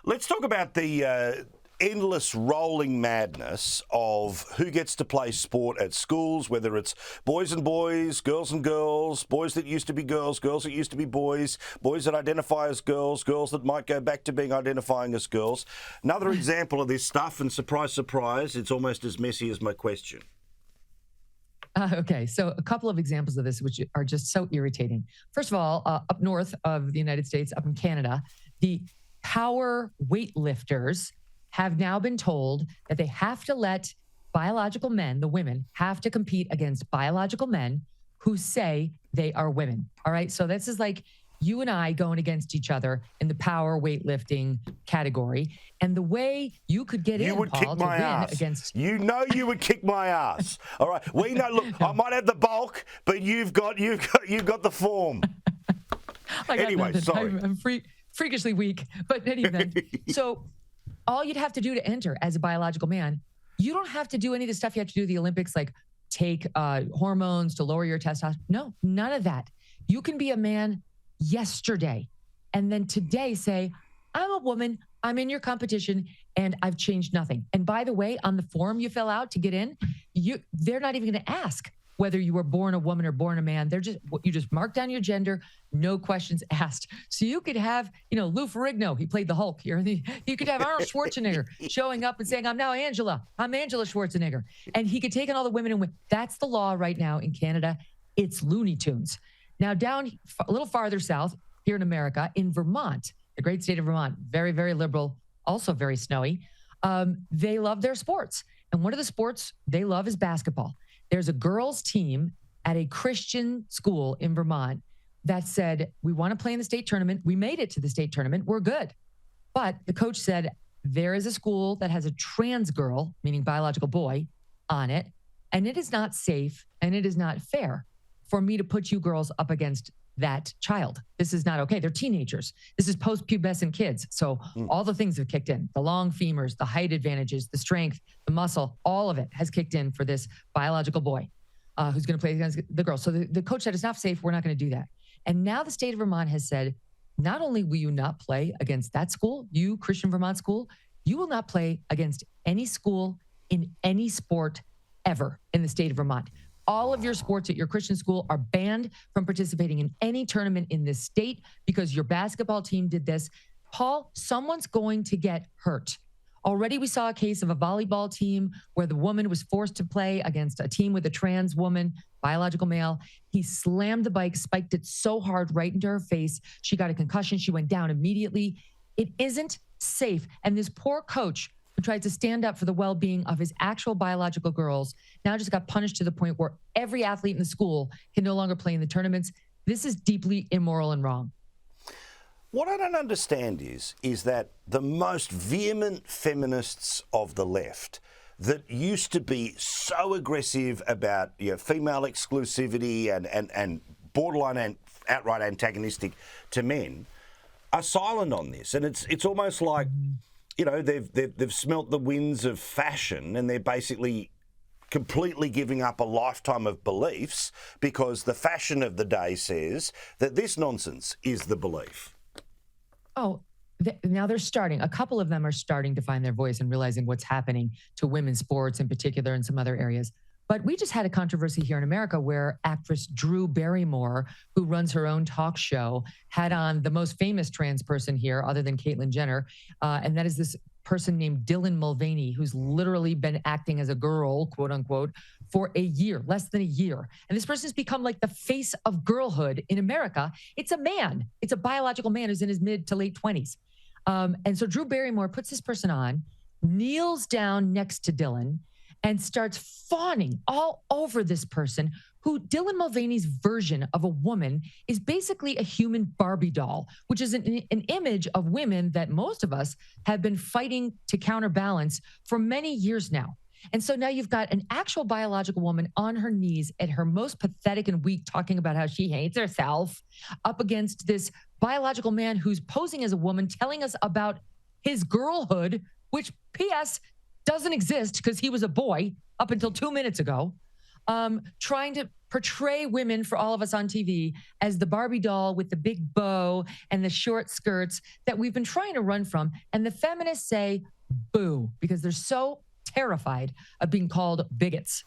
Let's talk about the endless rolling madness of who gets to play sport at schools, whether it's boys and boys, girls and girls, boys that used to be girls, girls that used to be boys, boys that identify as girls, girls that might go back to being identifying as girls. Another example of this stuff, and surprise, surprise, it's almost as messy as my question. Okay, so a couple of examples of this, which are just so irritating. First of all, up north of the United States, up in Canada, the power weightlifters have now been told that they have to let biological men, the women, have to compete against biological men who say they are women. All right, so this is like you and I going against each other in the power weightlifting category. And the way you could get you in, would Paul, kick to my win ass. against... You know you would kick my ass. All right, we know. Look, I might have the bulk, but you've got the form. Anyway, sorry. I'm freakishly weak, but in any event, so all you'd have to do to enter as a biological man, you don't have to do any of the stuff you have to do at the Olympics, like take hormones to lower your testosterone. No, none of that. You can be a man yesterday and then today say, I'm a woman, I'm in your competition, and I've changed nothing. And by the way, on the form you fill out to get in, they're not even going to ask whether you were born a woman or born a man. You just mark down your gender, no questions asked. So you could have, Lou Ferrigno, he played the Hulk here. You could have Arnold Schwarzenegger showing up and saying, I'm Angela Schwarzenegger. And he could take on all the women and win. That's the law right now in Canada. It's Looney Tunes. Now down a little farther south here in America, in Vermont, the great state of Vermont, very, very liberal, also very snowy. They love their sports. And one of the sports they love is basketball. There's a girls' team at a Christian school in Vermont that said, we want to play in the state tournament. We made it to the state tournament. We're good. But the coach said, there is a school that has a trans girl, meaning biological boy, on it. And it is not safe and it is not fair for me to put you girls up against that child. This is not okay. They're teenagers. This is post-pubescent kids. So all the things have kicked in. The long femurs, the height advantages, the strength, the muscle, all of it has kicked in for this biological boy who's going to play against the girl. So the coach said, it's not safe. We're not going to do that. And now the state of Vermont has said, not only will you not play against that school, you Christian Vermont school, you will not play against any school in any sport ever in the state of Vermont. All of your sports at your Christian school are banned from participating in any tournament in this state because your basketball team did this. Paul, someone's going to get hurt. Already we saw a case of a volleyball team where the woman was forced to play against a team with a trans woman, biological male. He slammed the bike, spiked it so hard right into her face. She got a concussion. She went down immediately. It isn't safe. And this poor coach who tried to stand up for the well-being of his actual biological girls now just got punished to the point where every athlete in the school can no longer play in the tournaments. This is deeply immoral and wrong. What I don't understand is that the most vehement feminists of the left that used to be so aggressive about female exclusivity and borderline and outright antagonistic to men are silent on this. And it's almost like, they've smelt the winds of fashion and they're basically completely giving up a lifetime of beliefs because the fashion of the day says that this nonsense is the belief. Oh, now they're starting. A couple of them are starting to find their voice and realizing what's happening to women's sports in particular and some other areas. But we just had a controversy here in America where actress Drew Barrymore, who runs her own talk show, had on the most famous trans person here other than Caitlyn Jenner. And that is this person named Dylan Mulvaney, who's literally been acting as a girl, quote unquote, for a year, less than a year. And this person has become like the face of girlhood in America. It's a man. It's a biological man who's in his mid to late 20s. And so Drew Barrymore puts this person on, kneels down next to Dylan, and starts fawning all over this person who Dylan Mulvaney's version of a woman is basically a human Barbie doll, which is an image of women that most of us have been fighting to counterbalance for many years now. And so now you've got an actual biological woman on her knees at her most pathetic and weak, talking about how she hates herself, up against this biological man who's posing as a woman, telling us about his girlhood, which, P.S., doesn't exist because he was a boy up until 2 minutes ago, trying to portray women for all of us on TV as the Barbie doll with the big bow and the short skirts that we've been trying to run from. And the feminists say, boo, because they're so terrified of being called bigots.